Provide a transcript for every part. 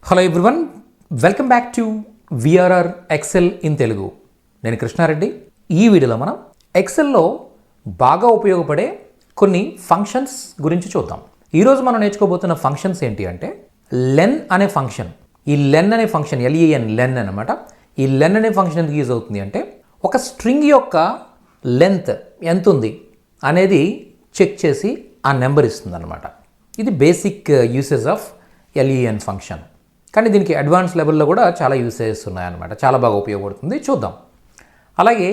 Hello everyone, welcome back to VRR Excel in Telugu. నేను కృష్ణారెడ్డి. ఈ వీడియోలో మనం ఎక్సెల్లో బాగా ఉపయోగపడే కొన్ని ఫంక్షన్స్ గురించి చూద్దాం. ఈరోజు మనం నేర్చుకోబోతున్న ఫంక్షన్స్ ఏంటి అంటే లెన్ అనే ఫంక్షన్. ఈ లెన్ అనే ఫంక్షన్ లెన్ అనమాట. ఈ లెన్ అనే ఫంక్షన్ ఎందుకు యూజ్ అవుతుంది అంటే ఒక స్ట్రింగ్ యొక్క లెంత్ ఎంత ఉంది అనేది చెక్ చేసి ఆ నెంబర్ ఇస్తుంది అనమాట. ఇది బేసిక్ యూసేజ్ ఆఫ్ లెన్ ఫంక్షన్. కానీ దీనికి అడ్వాన్స్ లెవెల్లో కూడా చాలా యూసేజెస్ ఉన్నాయన్నమాట. చాలా బాగా ఉపయోగపడుతుంది, చూద్దాం. అలాగే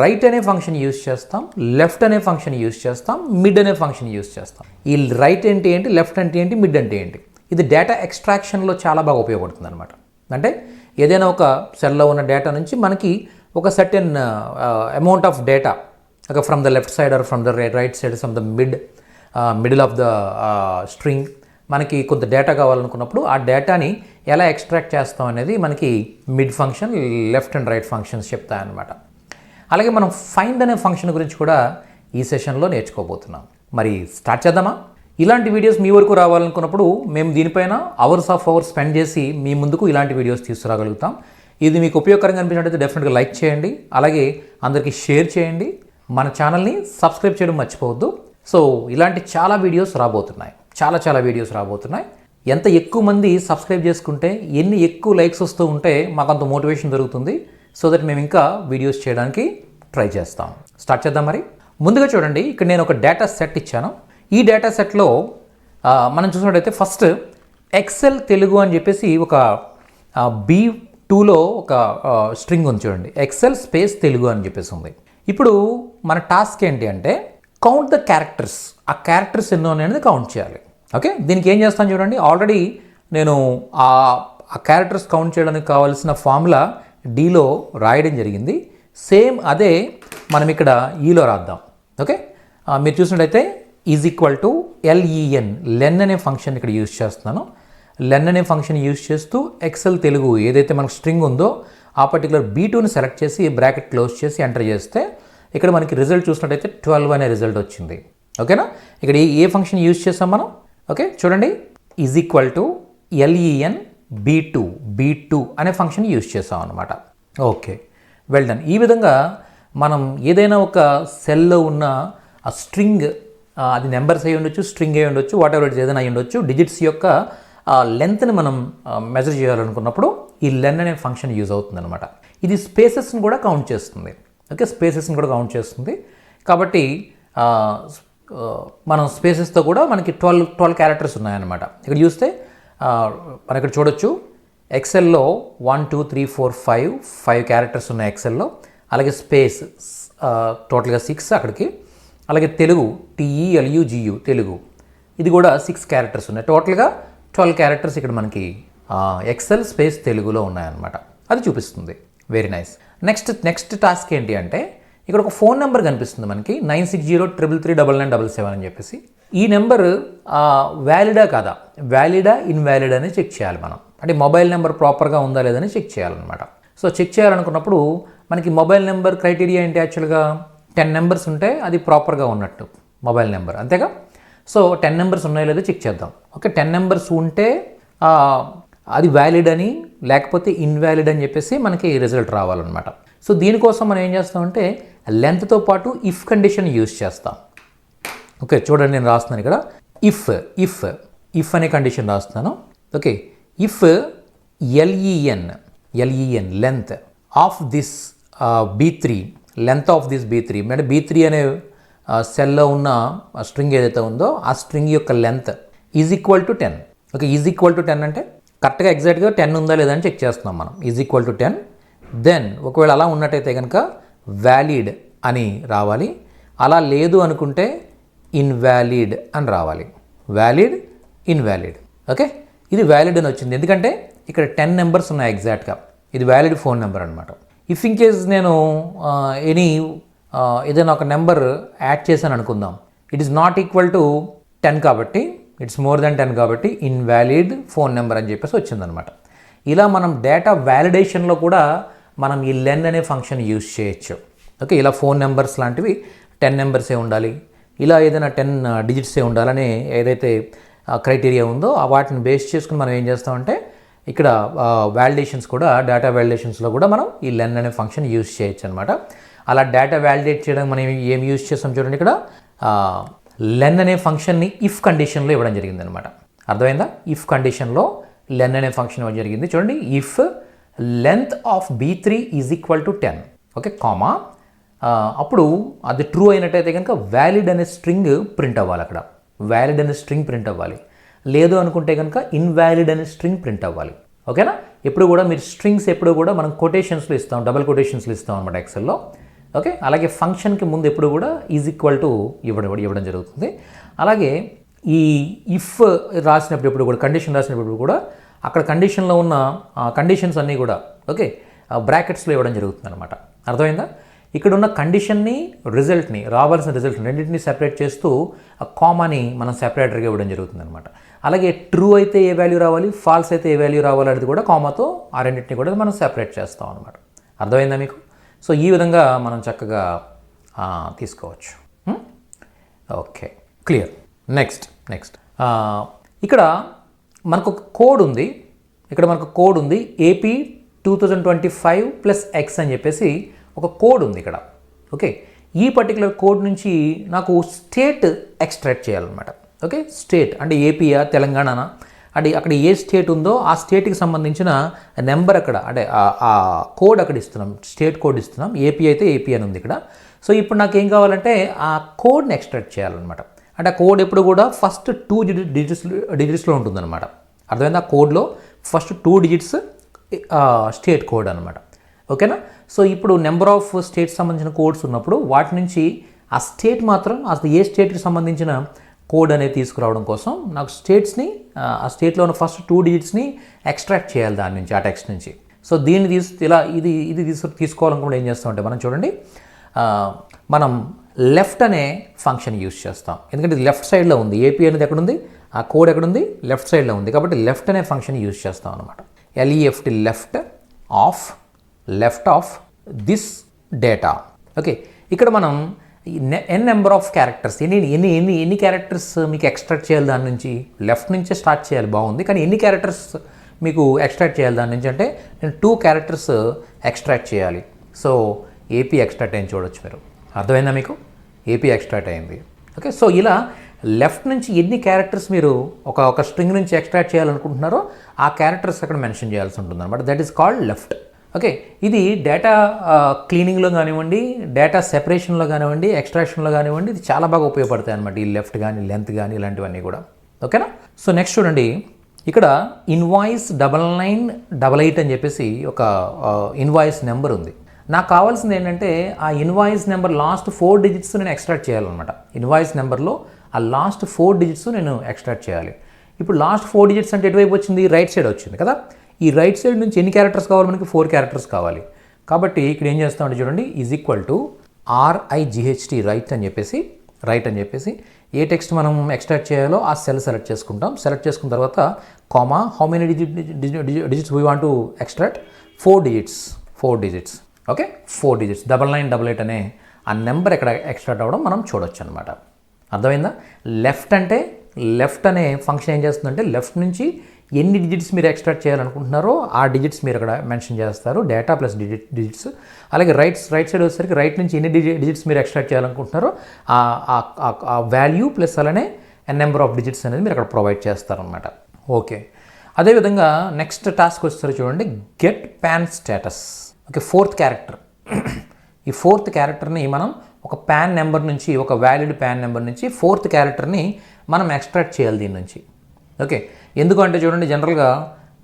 రైట్ అనే ఫంక్షన్ యూజ్ చేస్తాం, లెఫ్ట్ అనే ఫంక్షన్ యూజ్ చేస్తాం, మిడ్ అనే ఫంక్షన్ యూజ్ చేస్తాం. ఈ రైట్ అంటే ఏంటి, లెఫ్ట్ అంటే ఏంటి, మిడ్ అంటే ఏంటి, ఇది డేటా ఎక్స్ట్రాక్షన్లో చాలా బాగా ఉపయోగపడుతుంది అనమాట. అంటే ఏదైనా ఒక సెల్లో ఉన్న డేటా నుంచి మనకి ఒక certain amount of data from the left side or from the right side from the middle of the string మనకి కొంత డేటా కావాలనుకున్నప్పుడు ఆ డేటాని ఎలా ఎక్స్ట్రాక్ట్ చేస్తాం అనేది మనకి mid function, left and right functions చెప్తాయన్నమాట. అలాగే మనం ఫైండ్ అనే ఫంక్షన్ గురించి కూడా ఈ సెషన్లో నేర్చుకోబోతున్నాం. మరి స్టార్ట్ చేద్దామా? ఇలాంటి వీడియోస్ మీ వరకు రావాలనుకున్నప్పుడు మేము దీనిపైన అవర్స్ స్పెండ్ చేసి మీ ముందుకు ఇలాంటి వీడియోస్ తీసుకురాగలుగుతాం. ఇది మీకు ఉపయోగకరంగా అనిపించినట్లయితే డెఫినెట్గా లైక్ చేయండి, అలాగే అందరికీ షేర్ చేయండి. మన ఛానల్ని సబ్స్క్రైబ్ చేయడం మర్చిపోవద్దు. సో ఇలాంటి చాలా వీడియోస్ రాబోతున్నాయి, చాలా వీడియోస్ రాబోతున్నాయి. ఎంత ఎక్కువ మంది సబ్స్క్రైబ్ చేసుకుంటే, ఎన్ని ఎక్కువ లైక్స్ వస్తూ ఉంటే మాకు అంత మోటివేషన్ దొరుకుతుంది. సో దట్ మేము ఇంకా వీడియోస్ చేయడానికి ట్రై చేస్తాం. స్టార్ట్ చేద్దాం. మరి ముందుగా చూడండి, ఇక్కడ నేను ఒక డేటా సెట్ ఇచ్చాను. ఈ డేటా సెట్లో మనం చూసినట్టయితే ఫస్ట్ ఎక్సెల్ తెలుగు అని చెప్పేసి ఒక B2లో ఒక స్ట్రింగ్ ఉంది చూడండి, ఎక్సెల్ స్పేస్ తెలుగు అని చెప్పేసి ఉంది. ఇప్పుడు మన టాస్క్ ఏంటి అంటే కౌంట్ ద క్యారెక్టర్స్. ఆ క్యారెక్టర్స్ ఎన్నో అనేది కౌంట్ చేయాలి. ఓకే, దీనికి ఏం చేస్తాను చూడండి, ఆల్రెడీ నేను ఆ క్యారెక్టర్స్ కౌంట్ చేయడానికి కావాల్సిన ఫార్ములా డీలో రాయడం జరిగింది. సేమ్ అదే మనం ఇక్కడ ఈలో రాద్దాం. ఓకే, మీరు చూసినట్టయితే ఈజ్ ఈక్వల్ టు LEN, లెన్ అనే ఫంక్షన్ ఇక్కడ యూజ్ చేస్తున్నాను. లెన్ అనే ఫంక్షన్ యూజ్ చేస్తూ ఎక్సెల్ తెలుగు ఏదైతే మనకు స్ట్రింగ్ ఉందో ఆ పర్టికులర్ B2ని సెలెక్ట్ చేసి బ్రాకెట్ క్లోజ్ చేసి ఎంటర్ చేస్తే ఇక్కడ మనకి రిజల్ట్ చూసినట్టయితే 12 అనే రిజల్ట్ వచ్చింది. ఓకేనా, ఇక్కడ ఏ ఫంక్షన్ యూజ్ చేస్తాం మనం? ఓకే, చూడండి, is equal to LEN B2 అనే ఫంక్షన్ యూజ్ చేస్తాం అనమాట. Okay, well done. ఈ విధంగా మనం ఏదైనా ఒక సెల్లో ఉన్న ఆ స్ట్రింగ్, అది నెంబర్స్ అయి ఉండొచ్చు, స్ట్రింగ్ అయి ఉండొచ్చు, వాట్ ఎవర్ ఏదైనా అయి ఉండొచ్చు, డిజిట్స్ యొక్క లెంత్ని మనం మెజర్ చేయాలనుకున్నప్పుడు ఈ లెన్ అనే ఫంక్షన్ యూజ్ అవుతుంది అనమాట. ఇది స్పేసెస్ని కూడా కౌంట్ చేస్తుంది. ఓకే, స్పేసెస్ని కూడా కౌంట్ చేస్తుంది. కాబట్టి మనం స్పేసెస్తో కూడా మనకి 12 క్యారెక్టర్స్ ఉన్నాయన్నమాట. ఇక్కడ చూస్తే మనం ఇక్కడ చూడొచ్చు, ఎక్సెల్లో 1 2 3 4 5 క్యారెక్టర్స్ ఉన్నాయి ఎక్సెల్లో. అలాగే స్పేస్ టోటల్గా 6 అక్కడికి. అలాగే తెలుగు TELUGU తెలుగు, ఇది కూడా 6 క్యారెక్టర్స్ ఉన్నాయి. టోటల్గా 12 క్యారెక్టర్స్ ఇక్కడ మనకి ఎక్సెల్ స్పేస్ తెలుగులో ఉన్నాయన్నమాట. అది చూపిస్తుంది. Very nice. నెక్స్ట్ టాస్క్ ఏంటి అంటే ఇక్కడ ఒక ఫోన్ నెంబర్ కనిపిస్తుంది మనకి, 9603339977 అని చెప్పేసి. ఈ నెంబర్ వ్యాలిడా కాదా, వ్యాలిడా ఇన్వాలిడ్ అని చెక్ చేయాలి మనం. అంటే మొబైల్ నెంబర్ ప్రాపర్గా ఉందా లేదని చెక్ చేయాలన్నమాట. సో చెక్ చేయాలనుకున్నప్పుడు మనకి మొబైల్ నెంబర్ క్రైటీరియా ఏంటి, యాక్చువల్గా 10 నెంబర్స్ ఉంటే అది ప్రాపర్గా ఉన్నట్టు మొబైల్ నెంబర్, అంతేగా. సో 10 నెంబర్స్ ఉన్నాయో లేదో చెక్ చేద్దాం. ఓకే, 10 నెంబర్స్ ఉంటే అది వ్యాలిడ్ అని, లేకపోతే ఇన్వాలిడ్ అని చెప్పేసి మనకి రిజల్ట్ రావాలన్నమాట. సో దీనికోసం మనం ఏం చేస్తామంటే లెంత్తో పాటు ఇఫ్ కండిషన్ యూజ్ చేస్తాం. ఓకే, చూడండి, నేను రాస్తున్నాను ఇక్కడ ఇఫ్ అనే కండిషన్ రాస్తున్నాను. Okay, if LEN length of this B3, length of this B3 అంటే B3 అనే సెల్లో ఉన్న స్ట్రింగ్ ఏదైతే ఉందో ఆ స్ట్రింగ్ యొక్క length is equal to 10. Okay, is equal to 10 అంటే కరెక్ట్గా ఎగ్జాక్ట్గా 10 ఉందా లేదా అని చెక్ చేస్తున్నాం మనం. Is equal to 10. దెన్ ఒకవేళ అలా ఉన్నట్టయితే కనుక వ్యాలిడ్ అని రావాలి. అలా లేదు అనుకుంటే ఇన్వాలిడ్ అని రావాలి. Valid, invalid. ఓకే, ఇది వ్యాలిడ్ అని వచ్చింది ఎందుకంటే ఇక్కడ 10 నెంబర్స్ ఉన్నాయి ఎగ్జాక్ట్గా. ఇది వ్యాలిడ్ ఫోన్ నెంబర్ అనమాట. ఇఫ్ ఇన్ కేస్ నేను ఏదైనా ఒక నెంబర్ యాడ్ చేశాను అనుకుందాం, it is not equal to 10 కాబట్టి, ఇట్స్ మోర్ దెన్ 10 కాబట్టి ఇన్వాలిడ్ ఫోన్ నెంబర్ అని చెప్పేసి వచ్చిందనమాట. ఇలా మనం డేటా వ్యాలిడేషన్లో కూడా మనం ఈ లెన్ అనే ఫంక్షన్ యూజ్ చేయొచ్చు. ఓకే, ఇలా ఫోన్ నెంబర్స్ లాంటివి 10 నెంబర్సే ఉండాలి, ఇలా ఏదైనా 10 డిజిట్సే ఉండాలని ఏదైతే క్రైటీరియా ఉందో వాటిని బేస్ చేసుకుని మనం ఏం చేస్తామంటే ఇక్కడ వ్యాలిడేషన్స్ కూడా డేటా వ్యాలిడేషన్స్లో కూడా మనం ఈ లెన్ అనే ఫంక్షన్ యూజ్ చేయొచ్చు అనమాట. అలా డేటా వ్యాలిడేట్ చేయడం మనం ఏం యూజ్ చేస్తాం చూడండి, ఇక్కడ లెన్ అనే ఫంక్షన్ని ఇఫ్ కండిషన్లో ఇవ్వడం జరిగింది అనమాట. అర్థమైందా? ఇఫ్ కండిషన్లో లెన్ అనే ఫంక్షన్ ఇవ్వడం జరిగింది. చూడండి, if length of B3 is equal to 10, okay, comma, అప్పుడు అది ట్రూ అయినట్టయితే కనుక వ్యాలిడ్ అనే స్ట్రింగ్ ప్రింట్ అవ్వాలి. అక్కడ వ్యాలిడ్ అనే స్ట్రింగ్ ప్రింట్ అవ్వాలి. లేదు అనుకుంటే కనుక ఇన్వాలిడ్ అనే స్ట్రింగ్ ప్రింట్ అవ్వాలి. ఓకేనా? ఎప్పుడు కూడా మీరు స్ట్రింగ్స్ ఎప్పుడు కూడా మనం కొటేషన్స్లో ఇస్తాం, డబుల్ కొటేషన్స్లో ఇస్తాం అనమాట ఎక్సెల్లో. ఓకే, అలాగే ఫంక్షన్కి ముందు ఎప్పుడు కూడా ఈజ్ ఈక్వల్ టు ఇవ్వడం జరుగుతుంది. అలాగే ఈ ఇఫ్ రాసినప్పుడు ఎప్పుడు కూడా, కండిషన్ రాసినప్పుడు కూడా అక్కడ కండిషన్లో ఉన్న కండిషన్స్ అన్నీ కూడా ఓకే బ్రాకెట్స్లో ఇవ్వడం జరుగుతుంది అనమాట. అర్థమైందా? ఇక్కడ ఉన్న కండిషన్ని, రిజల్ట్ని, రావాల్సిన రిజల్ట్ రెండింటిని సెపరేట్ చేస్తూ ఆ కామాని మనం సెపరేటర్గా ఇవ్వడం జరుగుతుంది అనమాట. అలాగే ట్రూ అయితే ఏ వాల్యూ రావాలి, ఫాల్స్ అయితే ఏ వాల్యూ రావాలి అనేది కూడా కామాతో ఆ రెండింటిని కూడా మనం సెపరేట్ చేస్తాం అనమాట. అర్థమైందా మీకు? సో ఈ విధంగా మనం చక్కగా తీసుకోవచ్చు. Okay, clear. నెక్స్ట్ ఇక్కడ మనకు ఒక కోడ్ ఉంది. AP 2025 + X అని చెప్పేసి ఒక కోడ్ ఉంది ఇక్కడ. ఓకే, ఈ పర్టికులర్ కోడ్ నుంచి నాకు స్టేట్ ఎక్స్ట్రాక్ట్ చేయాలన్నమాట. ఓకే, స్టేట్ అంటే ఏపీయా తెలంగాణనా, అంటే అక్కడ ఏ స్టేట్ ఉందో ఆ స్టేట్కి సంబంధించిన నెంబర్ అక్కడ, అంటే ఆ కోడ్ అక్కడ ఇస్తున్నాం, స్టేట్ కోడ్ ఇస్తున్నాం. ఏపీ అయితే ఏపీ అని ఉంది ఇక్కడ. సో ఇప్పుడు నాకు ఏం కావాలంటే ఆ కోడ్ని ఎక్స్ట్రాక్ట్ చేయాలన్నమాట. అంటే ఆ కోడ్ ఎప్పుడు కూడా ఫస్ట్ 2 డిజిట్స్లో ఉంటుందన్నమాట. అర్థమైంది? ఆ కోడ్లో ఫస్ట్ 2 డిజిట్స్ స్టేట్ కోడ్ అనమాట. ఓకేనా? సో ఇప్పుడు నెంబర్ ఆఫ్ స్టేట్స్ సంబంధించిన కోడ్స్ ఉన్నప్పుడు వాటి నుంచి ఆ స్టేట్ మాత్రం అసలు ఏ స్టేట్కి సంబంధించిన కోడ్ అనేది తీసుకురావడం కోసం నాకు స్టేట్స్ని, ఆ స్టేట్లో ఉన్న ఫస్ట్ 2 డిజిట్స్ని ఎక్స్ట్రాక్ట్ చేయాలి దాని నుంచి, ఆ టెక్స్ట్ నుంచి. సో దీన్ని ఇలా ఇది తీసుకోవాలనుకుంటే ఏం చేస్తామంటే మనం చూడండి, మనం లెఫ్ట్ అనే ఫంక్షన్ యూజ్ చేస్తాం. ఎందుకంటే ఇది లెఫ్ట్ సైడ్లో ఉంది, ఏపీ అనేది ఎక్కడుంది, ఆ కోడ్ ఎక్కడుంది, లెఫ్ట్ సైడ్లో ఉంది. కాబట్టి లెఫ్ట్ అనే ఫంక్షన్ యూజ్ చేస్తాం అనమాట. LEFT left of this data. Okay, ఇక్కడ మనం ఎన్ నెంబర్ ఆఫ్ క్యారెక్టర్స్, ఎన్ని క్యారెక్టర్స్ మీకు ఎక్స్ట్రాక్ట్ చేయాలి దాని నుంచి, లెఫ్ట్ నుంచే స్టార్ట్ చేయాలి, బాగుంది. కానీ ఎన్ని క్యారెక్టర్స్ మీకు ఎక్స్ట్రాక్ట్ చేయాలి దాని నుంచి అంటే నేను 2 క్యారెక్టర్స్ ఎక్స్ట్రాక్ట్ చేయాలి. సో ఏపీ ఎక్స్ట్రాక్ట్ అయింది చూడొచ్చు మీరు. అర్థమైందా మీకు? ఏపీ ఎక్స్ట్రాక్ట్ అయింది. ఓకే, సో ఇలా లెఫ్ట్ నుంచి ఎన్ని క్యారెక్టర్స్ మీరు ఒక స్ట్రింగ్ నుంచి ఎక్స్ట్రాక్ట్ చేయాలనుకుంటున్నారో ఆ క్యారెక్టర్స్ అక్కడ మెన్షన్ చేయాల్సి ఉంటుంది అనమాట. That is called left. Okay, ఇది డేటా క్లీనింగ్లో కానివ్వండి, డేటా సెపరేషన్లో కానివ్వండి, ఎక్స్ట్రాక్షన్లో కానివ్వండి, ఇది చాలా బాగా ఉపయోగపడతాయి అనమాట. ఈ లెఫ్ట్ కానీ లెంత్ కానీ ఇలాంటివన్నీ కూడా. ఓకేనా? సో నెక్స్ట్ చూడండి, ఇక్కడ ఇన్వాయిస్ 9988 అని చెప్పేసి ఒక ఇన్వాయిస్ నెంబర్ ఉంది. నాకు కావాల్సింది ఏంటంటే ఆ ఇన్వాయిస్ నెంబర్ లాస్ట్ 4 డిజిట్స్ నేను ఎక్స్ట్రాక్ట్ చేయాలన్నమాట. ఇన్వాయిస్ నెంబర్లో ఆ లాస్ట్ 4 డిజిట్స్ నేను ఎక్స్ట్రాక్ట్ చేయాలి. ఇప్పుడు లాస్ట్ 4 డిజిట్స్ అంటే ఎటువైపు వచ్చింది, రైట్ సైడ్ వచ్చింది కదా. ఈ రైట్ సైడ్ నుంచి ఎన్ని క్యారెక్టర్స్ కావాలి మనకి, 4 క్యారెక్టర్స్ కావాలి. కాబట్టి ఇక్కడ ఏం చేస్తామంటే చూడండి, is equal to RIGHT right అని చెప్పేసి ఏ టెక్స్ట్ మనం ఎక్స్ట్రాక్ట్ చేయాలో ఆ సెల్ సెలెక్ట్ చేసుకుంటాం. సెలెక్ట్ చేసుకున్న తర్వాత comma how many digits we want to extract, 4 digits. Okay, 4 digits 9988 అనే ఆ నెంబర్ ఎక్కడ ఎక్స్ట్రాక్ట్ అవ్వడం మనం చూడొచ్చు అనమాట. అర్థమైందా? లెఫ్ట్ అనే ఫంక్షన్ ఏం చేస్తుందంటే లెఫ్ట్ నుంచి ఎన్ని డిజిట్స్ మీరు ఎక్స్ట్రాక్ట్ చేయాలనుకుంటున్నారో ఆ డిజిట్స్ మీరు అక్కడ మెన్షన్ చేస్తారు, డేటా ప్లస్ డిజిట్స్. అలాగే రైట్ సైడ్ వచ్చేసరికి రైట్ నుంచి ఎన్ని డిజిట్స్ మీరు ఎక్స్ట్రాక్ట్ చేయాలనుకుంటున్నారో ఆ వాల్యూ ప్లస్ అలానే నెంబర్ ఆఫ్ డిజిట్స్ అనేది మీరు అక్కడ ప్రొవైడ్ చేస్తారనమాట. ఓకే, అదేవిధంగా నెక్స్ట్ టాస్క్ వచ్చేసరికి చూడండి, get pan status. Okay, 4th character. ఈ 4th క్యారెక్టర్ని మనం ఒక పాన్ నెంబర్ నుంచి, ఒక వ్యాలిడ్ పాన్ నెంబర్ నుంచి 4th క్యారెక్టర్ని మనం ఎక్స్ట్రాక్ట్ చేయాలి దీని నుంచి. ఓకే, ఎందుకంటే చూడండి, జనరల్గా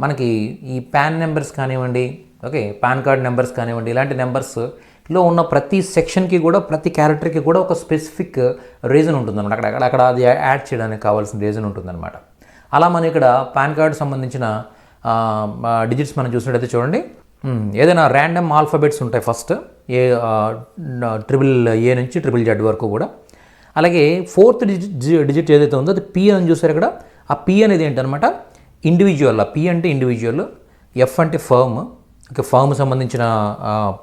మనకి ఈ పాన్ నెంబర్స్ కానివ్వండి, ఓకే, పాన్ కార్డ్ నెంబర్స్ కానివ్వండి, ఇలాంటి నెంబర్స్లో ఉన్న ప్రతి సెక్షన్కి కూడా, ప్రతి క్యారెక్టర్కి కూడా ఒక స్పెసిఫిక్ రీజన్ ఉంటుందన్నమాట. అక్కడ అది యాడ్ చేయడానికి కావాల్సిన రీజన్ ఉంటుందన్నమాట. అలా మనం ఇక్కడ పాన్ కార్డు సంబంధించిన డిజిట్స్ మనం చూసినట్టయితే చూడండి, ఏదైనా ర్యాండమ్ ఆల్ఫాబెట్స్ ఉంటాయి ఫస్ట్, A నుంచి ZZZ వరకు కూడా. అలాగే 4th డిజిట్ ఏదైతే ఉందో అది P అని చూసారు ఇక్కడ. ఆ P అనేది ఏంటనమాట, ఇండివిజువల్. P అంటే ఇండివిజువల్, F అంటే ఫర్మ్. ఓకే, ఫర్మ్ సంబంధించిన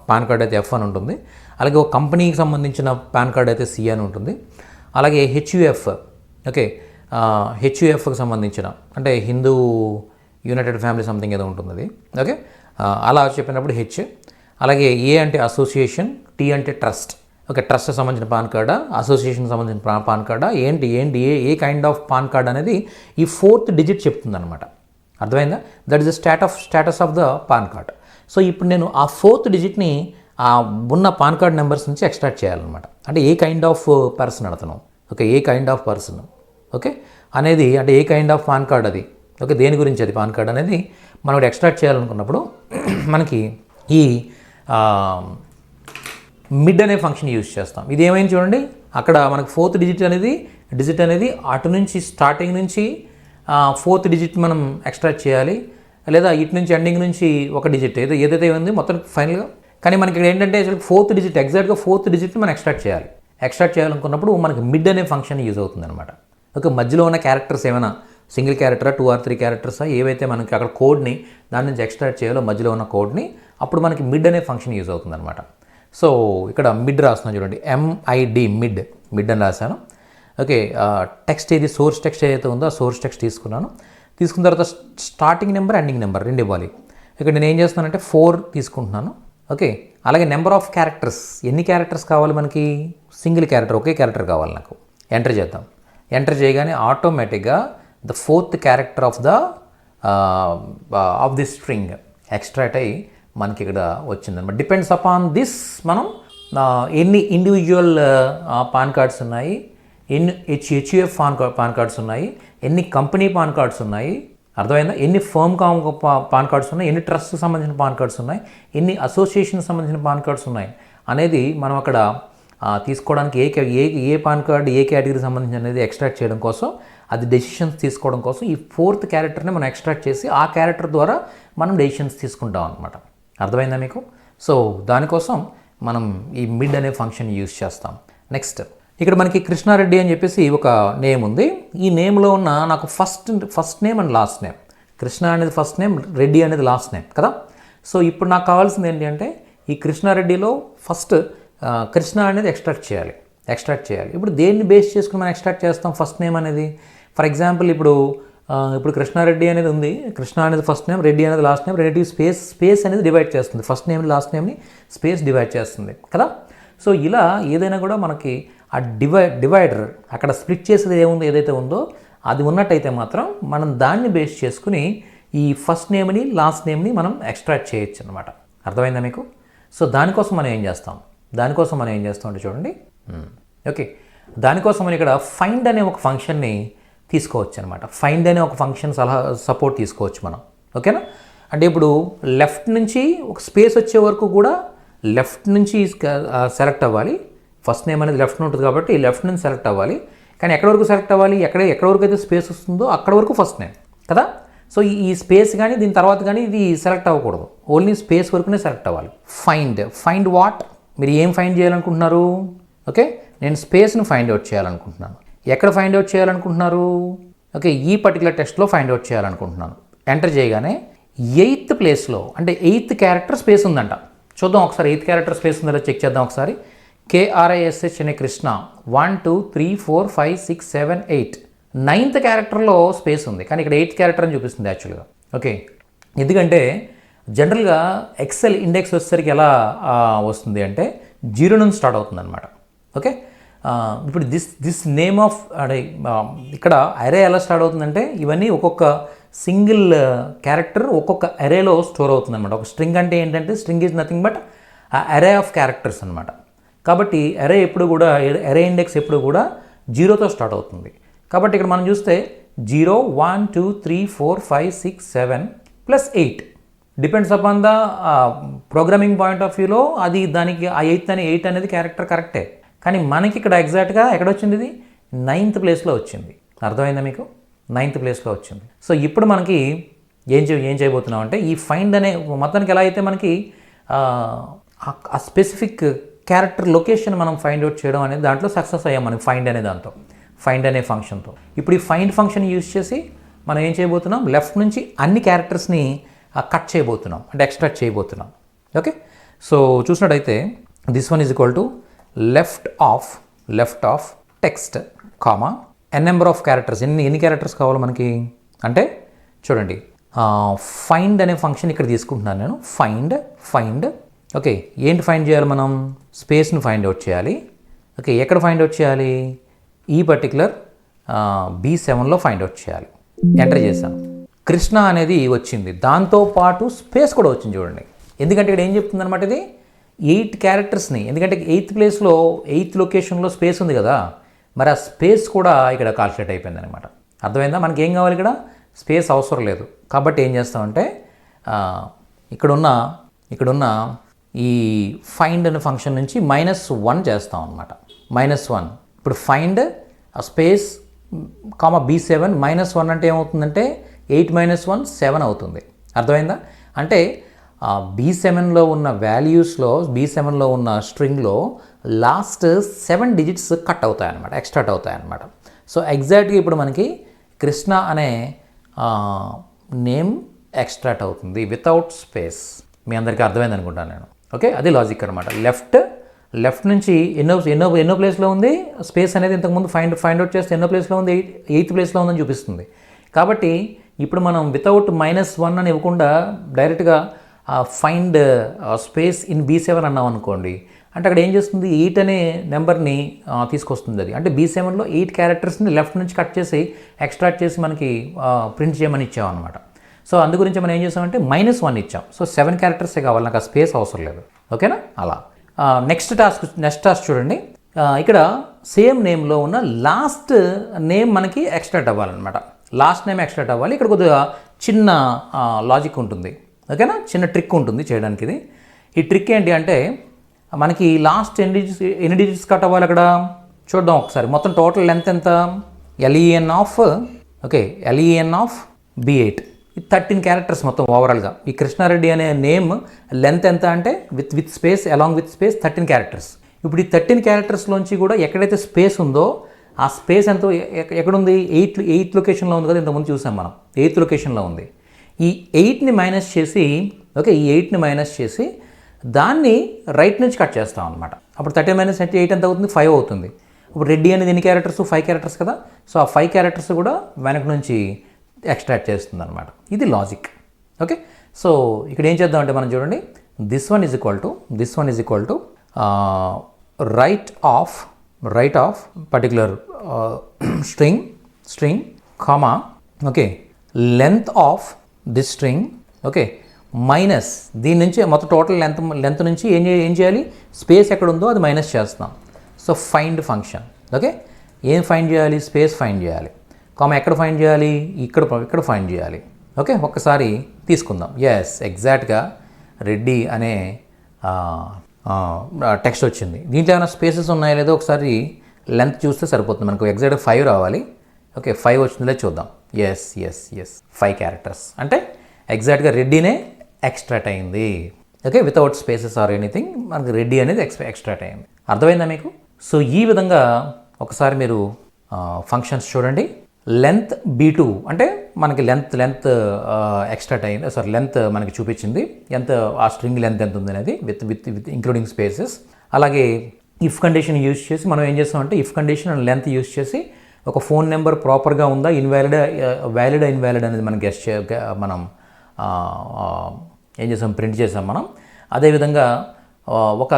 పాన్ కార్డ్ అయితే F అని ఉంటుంది. అలాగే ఒక కంపెనీకి సంబంధించిన పాన్ కార్డ్ అయితే C అని ఉంటుంది. అలాగే HUF. ఓకే, HUFకి సంబంధించిన అంటే హిందూ యునైటెడ్ ఫ్యామిలీ సంథింగ్ ఏదో ఉంటుంది అది. ఓకే, అలా చెప్పినప్పుడు హెచ్. అలాగే ఏ అంటే అసోసియేషన్, టీ అంటే ట్రస్ట్. ఓకే, ట్రస్ట్ సంబంధించిన పాన్ కార్డా, అసోసియేషన్ సంబంధించిన పాన్ కార్డా, ఏంటి ఏ కైండ్ ఆఫ్ పాన్ కార్డ్ అనేది ఈ 4th డిజిట్ చెప్తుంది అనమాట. అర్థమైందా? That is the status of the pan card. So ఇప్పుడు నేను ఆ 4th డిజిట్ని ఆ ఉన్న పాన్ కార్డ్ నెంబర్స్ నుంచి ఎక్స్ట్రాక్ట్ చేయాలన్నమాట. అంటే ఏ కైండ్ ఆఫ్ పర్సన్ అడుగుతాను. Okay, A kind of person okay అనేది, అంటే ఏ కైండ్ ఆఫ్ పాన్ కార్డ్ అది, ఓకే దేని గురించి అది పాన్ కార్డ్ అనేది మనం ఎక్స్ట్రాక్ట్ చేయాలనుకున్నప్పుడు మనకి ఈ మిడ్ అనే ఫంక్షన్ యూజ్ చేస్తాం. ఇది ఏమైంది చూడండి, అక్కడ మనకు 4th డిజిట్ అనేది అటు నుంచి స్టార్టింగ్ నుంచి 4th డిజిట్ మనం ఎక్స్ట్రాక్ట్ చేయాలి, లేదా ఇటు నుంచి ఎండింగ్ నుంచి ఒక డిజిట్ ఏదైతే ఉంది మొత్తం ఫైనల్గా. కానీ మనకి ఇక్కడ ఏంటంటే 4th డిజిట్ ఎగ్జాక్ట్గా 4th డిజిట్ని మనం ఎక్స్ట్రాక్ట్ చేయాలనుకున్నప్పుడు మనకి మిడ్ అనే ఫంక్షన్ యూజ్ అవుతుంది అనమాట. ఓకే, మధ్యలో ఉన్న క్యారెక్టర్స్ ఏమైనా సింగిల్ క్యారెక్టరా 2 or 3 క్యారెక్టర్సా ఏవైతే మనకి అక్కడ కోడ్ని దాని నుంచి ఎక్స్ట్రాక్ట్ చేయాలో మధ్యలో ఉన్న కోడ్ని అప్పుడు మనకి మిడ్ అనే ఫంక్షన్ యూజ్ అవుతుంది అనమాట. సో ఇక్కడ మిడ్ రాస్తున్నాను చూడండి, MID మిడ్ అని రాశాను. ఓకే, టెక్స్ట్ ఏది సోర్స్ టెక్స్ట్ ఏదైతే ఉందో ఆ సోర్స్ టెక్స్ట్ తీసుకున్న తర్వాత స్టార్టింగ్ నెంబర్ ఎండింగ్ నెంబర్ 2 ఇవ్వాలి. ఇక్కడ నేను ఏం చేస్తున్నానంటే 4 తీసుకుంటున్నాను. ఓకే, అలాగే నెంబర్ ఆఫ్ క్యారెక్టర్స్, ఎన్ని క్యారెక్టర్స్ కావాలి మనకి, సింగిల్ క్యారెక్టర్ ఒకే క్యారెక్టర్ కావాలి నాకు. ఎంటర్ చేద్దాం. ఎంటర్ చేయగానే ఆటోమేటిక్గా the 4th character of this string extract అయ్యి మనకి ఇక్కడ వచ్చిందన్నమాట. డిపెండ్స్ అపాన్ దిస్ మనం ఎన్ని ఇండివిజువల్ పాన్ కార్డ్స్ ఉన్నాయి, ఎన్ని HUF పాన్ కార్డ్స్ ఉన్నాయి, ఎన్ని కంపెనీ పాన్ కార్డ్స్ ఉన్నాయి, అర్థమైందా, ఎన్ని ఫర్మ్ పాన్ కార్డ్స్ ఉన్నాయి, ఎన్ని ట్రస్ట్కి సంబంధించిన పాన్ కార్డ్స్ ఉన్నాయి, ఎన్ని అసోసియేషన్కి సంబంధించిన పాన్ కార్డ్స్ ఉన్నాయి అనేది మనం అక్కడ తీసుకోవడానికి ఏ పాన్ కార్డ్ ఏ కేటగిరీకి సంబంధించి అనేది ఎక్స్ట్రాక్ట్ చేయడం కోసం, అది డెసిషన్స్ తీసుకోవడం కోసం ఈ 4th క్యారెక్టర్ని మనం ఎక్స్ట్రాక్ట్ చేసి ఆ క్యారెక్టర్ ద్వారా మనం డెసిషన్స్ తీసుకుంటాం అనమాట. అర్థమైందా మీకు? సో దానికోసం మనం ఈ మిడ్ అనే ఫంక్షన్ యూజ్ చేస్తాం. నెక్స్ట్ ఇక్కడ మనకి కృష్ణారెడ్డి అని చెప్పేసి ఒక నేమ్ ఉంది. ఈ నేమ్లో ఉన్న నాకు first name and last name, Krishna అనేది ఫస్ట్ నేమ్, రెడ్డి అనేది లాస్ట్ నేమ్ కదా. సో ఇప్పుడు నాకు కావాల్సింది ఏంటి అంటే ఈ కృష్ణారెడ్డిలో ఫస్ట్ కృష్ణ అనేది ఎక్స్ట్రాక్ట్ చేయాలి. ఇప్పుడు దేన్ని బేస్ చేసుకుని మనం ఎక్స్ట్రాక్ట్ చేస్తాం ఫస్ట్ నేమ్ అనేది. ఫర్ ఎగ్జాంపుల్ ఇప్పుడు కృష్ణారెడ్డి అనేది ఉంది, కృష్ణ అనేది ఫస్ట్ నేమ్, రెడ్డి అనేది లాస్ట్ నేమ్, రిలేటివ్ స్పేస్ అనేది డివైడ్ చేస్తుంది, ఫస్ట్ నేమ్ లాస్ట్ నేమ్ని స్పేస్ డివైడ్ చేస్తుంది కదా. సో ఇలా ఏదైనా కూడా మనకి ఆ డివైడర్ అక్కడ స్ప్లిట్ చేసేది ఏదైతే ఉందో అది ఉన్నట్టయితే మాత్రం మనం దాన్ని బేస్ చేసుకుని ఈ ఫస్ట్ నేమ్ని లాస్ట్ నేమ్ని మనం ఎక్స్ట్రాక్ట్ చేయొచ్చు అనమాట. అర్థమైందా మీకు? సో దానికోసం మనం ఏం చేస్తాం అంటే చూడండి. ఓకే, దానికోసం మనం ఇక్కడ ఫైండ్ అనే ఒక ఫంక్షన్ని తీసుకోవచ్చు అనమాట. ఫైండ్ అనే ఒక ఫంక్షన్ సపోర్ట్ తీసుకోవచ్చు మనం. ఓకేనా? అంటే ఇప్పుడు లెఫ్ట్ నుంచి ఒక స్పేస్ వచ్చే వరకు కూడా లెఫ్ట్ నుంచి సెలెక్ట్ అవ్వాలి. ఫస్ట్ నేమ్ అనేది లెఫ్ట్ ఉంటుంది కాబట్టి లెఫ్ట్ నుంచి సెలెక్ట్ అవ్వాలి. కానీ ఎక్కడి వరకు సెలెక్ట్ అవ్వాలి, ఎక్కడ వరకు అయితే స్పేస్ వస్తుందో అక్కడ వరకు ఫస్ట్ నేమ్ కదా. సో ఈ స్పేస్ కానీ దీని తర్వాత కానీ ఇది సెలెక్ట్ అవ్వకూడదు, ఓన్లీ స్పేస్ వరకునే సెలెక్ట్ అవ్వాలి. ఫైండ్ వాట్, మీరు ఏం ఫైండ్ చేయాలనుకుంటున్నారు? ఓకే, నేను స్పేస్ని ఫైండ్ అవుట్ చేయాలనుకుంటున్నాను. ఎక్కడ ఫైండ్ అవుట్ చేయాలనుకుంటున్నారు? ఓకే, ఈ పర్టికులర్ టెక్స్ట్లో ఫైండ్ అవుట్ చేయాలనుకుంటున్నాను. ఎంటర్ చేయగానే 8th ప్లేస్లో అంటే 8th క్యారెక్టర్ స్పేస్ ఉందంట. చూద్దాం ఒకసారి 8th క్యారెక్టర్ స్పేస్ ఉందో చెక్ చేద్దాం ఒకసారి. KRISH అనే కృష్ణ 1 2 3 4 5 6 7 8 9th క్యారెక్టర్లో స్పేస్ ఉంది, కానీ ఇక్కడ 8th క్యారెక్టర్ అని చూపిస్తుంది యాక్చువల్గా. ఓకే, ఎందుకంటే జనరల్గా ఎక్సెల్ ఇండెక్స్ వచ్చేసరికి ఎలా వస్తుంది అంటే 0 నుంచి స్టార్ట్ అవుతుంది అనమాట. ఓకే, ఇప్పుడు దిస్ నేమ్ ఆఫ్ అంటే ఇక్కడ అరే ఎలా స్టార్ట్ అవుతుందంటే ఇవన్నీ ఒక్కొక్క సింగిల్ క్యారెక్టర్ ఒక్కొక్క అరేలో స్టోర్ అవుతుంది అనమాట. ఒక స్ట్రింగ్ అంటే ఏంటంటే స్ట్రింగ్ ఈజ్ నథింగ్ బట్ అరే ఆఫ్ క్యారెక్టర్స్ అనమాట. కాబట్టి అరే ఇండెక్స్ ఎప్పుడు కూడా 0తో స్టార్ట్ అవుతుంది. కాబట్టి ఇక్కడ మనం చూస్తే 0 1 2 3 4 5 6 7 plus 8 depends upon the programming point of వ్యూలో అది దానికి ఆ 8 అనేది క్యారెక్టర్ కరెక్టే. కానీ మనకి ఇక్కడ ఎగ్జాక్ట్గా ఎక్కడ వచ్చింది, ఇది 9th ప్లేస్లో వచ్చింది. అర్థమైందా మీకు? 9th ప్లేస్లో వచ్చింది. సో ఇప్పుడు మనకి ఏం చేయబోతున్నాం అంటే ఈ ఫైండ్ అనే మొత్తానికి ఎలా అయితే మనకి ఆ స్పెసిఫిక్ క్యారెక్టర్ లొకేషన్ మనం ఫైండ్ అవుట్ చేయడం అనేది దాంట్లో సక్సెస్ అయ్యాం మనం ఫైండ్ అనే ఫంక్షన్తో. ఇప్పుడు ఈ ఫైండ్ ఫంక్షన్ యూజ్ చేసి మనం ఏం చేయబోతున్నాం, లెఫ్ట్ నుంచి అన్ని క్యారెక్టర్స్ని కట్ చేయబోతున్నాం, అంటే ఎక్స్ట్రాక్ట్ చేయబోతున్నాం. ఓకే, సో చూసినట్టయితే this one is equal to left of text comma N number of characters. ఎన్ని క్యారెక్టర్స్ కావాలి మనకి అంటే చూడండి, ఫైండ్ అనే ఫంక్షన్ ఇక్కడ తీసుకుంటున్నాను నేను. ఫైండ్ ఓకే, ఏంటి ఫైండ్ చేయాలి మనం? స్పేస్ని ఫైండ్ అవుట్ చేయాలి. ఓకే, ఎక్కడ ఫైండ్ అవుట్ చేయాలి? ఈ పర్టికులర్ B7లో ఫైండ్ అవుట్ చేయాలి. ఎంటర్ చేశాను. కృష్ణ అనేది వచ్చింది, దాంతోపాటు స్పేస్ కూడా వచ్చింది చూడండి. ఎందుకంటే ఇక్కడ ఏం చెప్తుంది అనమాట, ఇది 8 క్యారెక్టర్స్ని, ఎందుకంటే 8th ప్లేస్లో 8th లొకేషన్లో స్పేస్ ఉంది కదా, మరి ఆ స్పేస్ కూడా ఇక్కడ కాల్కులేట్ అయిపోయింది అనమాట. అర్థమైందా? మనకి ఏం కావాలి, ఇక్కడ స్పేస్ అవసరం లేదు. కాబట్టి ఏం చేస్తామంటే ఇక్కడున్న ఈ ఫైండ్ అనే ఫంక్షన్ నుంచి -1 చేస్తాం అనమాట. -1 ఇప్పుడు ఫైండ్ స్పేస్ B7 -1 అంటే ఏమవుతుందంటే 8 - 1 7 అవుతుంది. అర్థమైందా? అంటే B7లో ఉన్న వాల్యూస్లో, B7లో ఉన్న స్ట్రింగ్లో లాస్ట్ 7 డిజిట్స్ కట్ అవుతాయన్నమాట, ఎక్స్ట్రాక్ట్ అవుతాయన్నమాట. సో ఎగ్జాక్ట్గా ఇప్పుడు మనకి కృష్ణ అనే నేమ్ ఎక్స్ట్రాక్ట్ అవుతుంది వితౌట్ స్పేస్. మీ అందరికీ అర్థమైంది అనుకుంటాను నేను. ఓకే, అది లాజిక్ అనమాట. లెఫ్ట్ నుంచి ఎన్నో ప్లేస్లో ఉంది స్పేస్ అనేది, ఇంతకుముందు ఫైండ్ అవుట్ చేస్తే ఎన్నో ప్లేస్లో ఉంది, 8th ప్లేస్లో ఉందని చూపిస్తుంది. కాబట్టి ఇప్పుడు మనం వితౌట్ -1 అని ఇవ్వకుండా డైరెక్ట్గా ఫైండ్ స్పేస్ ఇన్ B7 అన్నాం అనుకోండి, అంటే అక్కడ ఏం చేస్తుంది, 8 అనే నెంబర్ని తీసుకొస్తుంది అది. అంటే B7లో 8 క్యారెక్టర్స్ని లెఫ్ట్ నుంచి కట్ చేసి ఎక్స్ట్రాక్ట్ చేసి మనకి ప్రింట్ చేయమని ఇచ్చాం అనమాట. సో అందు గురించి మనం ఏం చేసామంటే -1 ఇచ్చాం. సో 7 క్యారెక్టర్సే కావాలి, నాకు ఆ స్పేస్ అవసరం లేదు. ఓకేనా? అలా నెక్స్ట్ టాస్క్ చూడండి. ఇక్కడ సేమ్ నేమ్లో ఉన్న లాస్ట్ నేమ్ మనకి ఎక్స్ట్రాక్ట్ అవ్వాలన్నమాట. లాస్ట్ నేమ్ ఎక్స్ట్రాక్ట్ అవ్వాలి. ఇక్కడ కొద్దిగా చిన్న లాజిక్ ఉంటుంది. ఓకేనా? చిన్న ట్రిక్ ఉంటుంది చేయడానికి. ఈ ట్రిక్ ఏంటి అంటే, మనకి లాస్ట్ ఎన్ని డిజిట్స్ కట్ అవ్వాలి అక్కడ చూద్దాం ఒకసారి. మొత్తం టోటల్ లెంత్ ఎంత? LEN of B8. 13 క్యారెక్టర్స్ మొత్తం ఓవరాల్గా. ఈ కృష్ణారెడ్డి అనే నేమ్ లెంత్ ఎంత అంటే with space along with space 13 characters. ఇప్పుడు ఈ 13 క్యారెక్టర్స్లోంచి కూడా ఎక్కడైతే స్పేస్ ఉందో ఆ స్పేస్ ఎంతో ఎక్కడుంది? 8th లొకేషన్లో ఉంది కదా, ఇంతకుముందు చూసాం మనం. 8th లొకేషన్లో ఉంది. ఈ 8ని మైనస్ చేసి, ఈ 8ని మైనస్ చేసి దాన్ని రైట్ నుంచి కట్ చేస్తాం అనమాట. అప్పుడు 13 - 8 ఎంత అవుతుంది? 5 అవుతుంది. ఇప్పుడు రెడ్డి అనేది ఎన్ని క్యారెక్టర్స్? 5 క్యారెక్టర్స్ కదా. సో ఆ 5 క్యారెక్టర్స్ కూడా వెనక నుంచి ఎక్స్ట్రాక్ట్ చేస్తుంది అనమాట. ఇది లాజిక్. ఓకే, సో ఇక్కడ ఏం చేద్దామంటే మనం చూడండి, this one is equal to right of particular string comma length of this string minus దీని నుంచి మొత్తం టోటల్ లెంత్ నుంచి ఏం చేయాలి? స్పేస్ ఎక్కడ ఉందో అది మైనస్ చేస్తాం. So find function. ఓకే, ఏం ఫైండ్ చేయాలి? స్పేస్ ఫైండ్ చేయాలి. ఎక్కడ ఫైండ్ చేయాలి? ఇక్కడ ఫైండ్ చేయాలి. ఓకే, ఒక్కసారి తీసుకుందాం. ఎస్, ఎగ్జాక్ట్గా రెడ్డి అనే టెక్స్ట్ వచ్చింది. దీంట్లో ఏమైనా స్పేసెస్ ఉన్నాయో లేదో ఒకసారి లెంత్ చూస్తే సరిపోతుంది. మనకు ఎగ్జాక్ట్గా 5 రావాలి. ఓకే, 5 వచ్చిందిలే చూద్దాం. ఎస్ 5 క్యారెక్టర్స్ అంటే ఎగ్జాక్ట్గా రెడ్డినే ఎక్స్ట్రాక్ట్ అయింది. Okay, without spaces or anything మనకు రెడ్డి అనేది ఎక్స్ట్రాక్ట్ అయింది. అర్థమైందా మీకు? సో ఈ విధంగా ఒకసారి మీరు ఫంక్షన్స్ చూడండి. లెంత్ B2 అంటే మనకి లెంత్ ఎక్స్ట్రాక్ట్ అయింది. లెంత్ మనకి చూపించింది ఎంత, ఆ స్ట్రింగ్ లెంత్ ఎంత ఉంది అనేది విత్ ఇంక్లూడింగ్ స్పేసెస్. అలాగే ఇఫ్ కండిషన్ యూజ్ చేసి మనం ఏం చేస్తామంటే if condition and length use చేసి ఒక ఫోన్ నెంబర్ ప్రాపర్గా ఉందా, వ్యాలిడ్ అనేది మనం మనం ఏం చేసాం, ప్రింట్ చేసాం మనం. అదేవిధంగా ఒక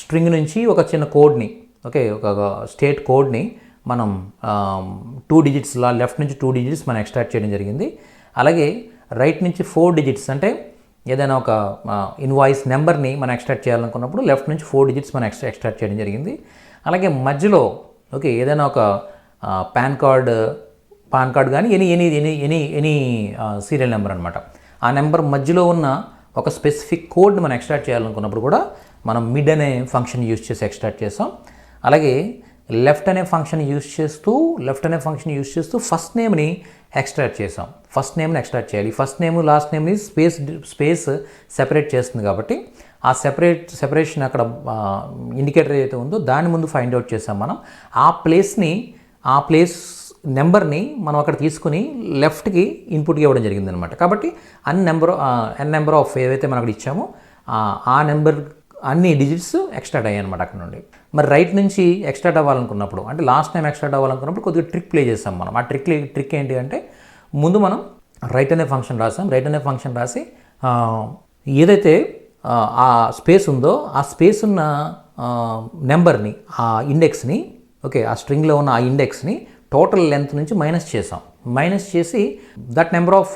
స్ట్రింగ్ నుంచి ఒక చిన్న కోడ్ని, ఒక స్టేట్ కోడ్ని మనం 2 డిజిట్స్ లెఫ్ట్ నుంచి 2 డిజిట్స్ మనం ఎక్స్ట్రాక్ట్ చేయడం జరిగింది. అలాగే రైట్ నుంచి 4 డిజిట్స్ అంటే ఏదైనా ఒక ఇన్వాయిస్ నెంబర్ని మనం ఎక్స్ట్రాక్ట్ చేయాలనుకున్నప్పుడు లెఫ్ట్ నుంచి 4 డిజిట్స్ మనం ఎక్స్ట్రాక్ట్ చేయడం జరిగింది. అలాగే మధ్యలో ఏదైనా ఒక పాన్ కార్డ్ కానీ ఎనీ సీరియల్ నెంబర్ అనమాట, ఆ నెంబర్ మధ్యలో ఉన్న ఒక స్పెసిఫిక్ కోడ్ని మనం ఎక్స్ట్రాక్ట్ చేయాలనుకున్నప్పుడు కూడా మనం మిడ్ అనే ఫంక్షన్ యూజ్ చేసి ఎక్స్ట్రాక్ట్ చేసాం. అలాగే లెఫ్ట్ అనే ఫంక్షన్ యూజ్ చేస్తూ ఫస్ట్ నేమ్ని ఎక్స్ట్రాక్ట్ చేసాం. ఫస్ట్ నేమ్ని ఎక్స్ట్రాక్ట్ చేయాలి. ఫస్ట్ నేమ్ లాస్ట్ నేమ్ని స్పేస్ సెపరేట్ చేస్తుంది కాబట్టి ఆ సెపరేషన్ అక్కడ ఇండికేటర్ ఏదైతే ఉందో దాని ముందు ఫైండ్ అవుట్ చేసాం మనం. ఆ ప్లేస్ నెంబర్ని మనం అక్కడ తీసుకుని లెఫ్ట్కి ఇన్పుట్గా ఇవ్వడం జరిగింది అనమాట. కాబట్టి ఎన్ నెంబర్ ఆఫ్ ఏవైతే మనం అక్కడ ఇచ్చామో ఆ నెంబర్ అన్ని డిజిట్స్ ఎక్స్ట్రాక్ట్ అయ్యాయి అనమాట అక్కడ నుండి. మరి రైట్ నుంచి ఎక్స్ట్రాక్ట్ అవ్వాలనుకున్నప్పుడు, అంటే లాస్ట్ టైం ఎక్స్ట్రాక్ట్ అవ్వాలనుకున్నప్పుడు కొద్దిగా ట్రిక్ ప్లే చేస్తాం మనం. ఆ ట్రిక్ ఏంటి అంటే ముందు మనం రైట్ అనే ఫంక్షన్ రాసాం. రైట్ అనే ఫంక్షన్ రాసి ఏదైతే ఆ స్పేస్ ఉందో ఆ స్పేస్ ఉన్న నెంబర్ని, ఆ ఇండెక్స్ని, ఓకే, ఆ స్ట్రింగ్లో ఉన్న ఆ ఇండెక్స్ని టోటల్ లెంత్ నుంచి మైనస్ చేసాం. మైనస్ చేసి దట్ నెంబర్ ఆఫ్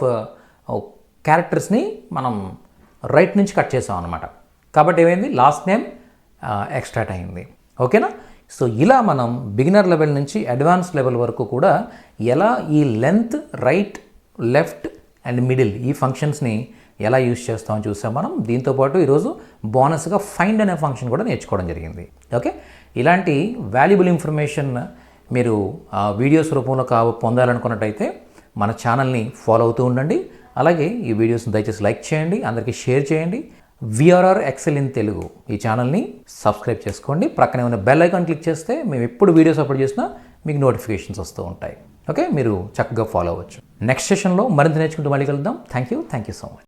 క్యారెక్టర్స్ని మనం రైట్ నుంచి కట్ చేసాం అనమాట. కాబట్టి ఏమైంది, లాస్ట్ నేమ్ ఎక్స్ట్రాక్ట్ అయింది. ఓకేనా? సో ఇలా మనం బిగినర్ లెవెల్ నుంచి అడ్వాన్స్ లెవెల్ వరకు కూడా ఎలా ఈ length, right, left and middle ఈ ఫంక్షన్స్ని ఎలా యూజ్ చేస్తామని చూసాం మనం. దీంతోపాటు ఈరోజు బోనస్గా ఫైండ్ అనే ఫంక్షన్ కూడా నేర్చుకోవడం జరిగింది. ఓకే, ఇలాంటి వాల్యుబుల్ ఇన్ఫర్మేషన్ మీరు వీడియోస్ రూపంలో పొందాలనుకున్నట్టయితే మన ఛానల్ని ఫాలో అవుతూ ఉండండి. అలాగే ఈ వీడియోస్ని దయచేసి లైక్ చేయండి, అందరికీ షేర్ చేయండి. VRR ఎక్సెల్ ఇన్ తెలుగు ఈ ఛానల్ని సబ్స్క్రైబ్ చేసుకోండి. ప్రక్కనే ఉన్న బెల్ ఐకాన్ క్లిక్ చేస్తే మేము ఎప్పుడు వీడియోస్ అప్లోడ్ చేసినా మీకు నోటిఫికేషన్స్ వస్తూ ఉంటాయి. ఓకే, మీరు చక్కగా ఫాలో అవ్వచ్చు. నెక్స్ట్ సెషన్లో మరింత నేర్చుకుంటూ మళ్ళీ కలుద్దాం. Thank you so much.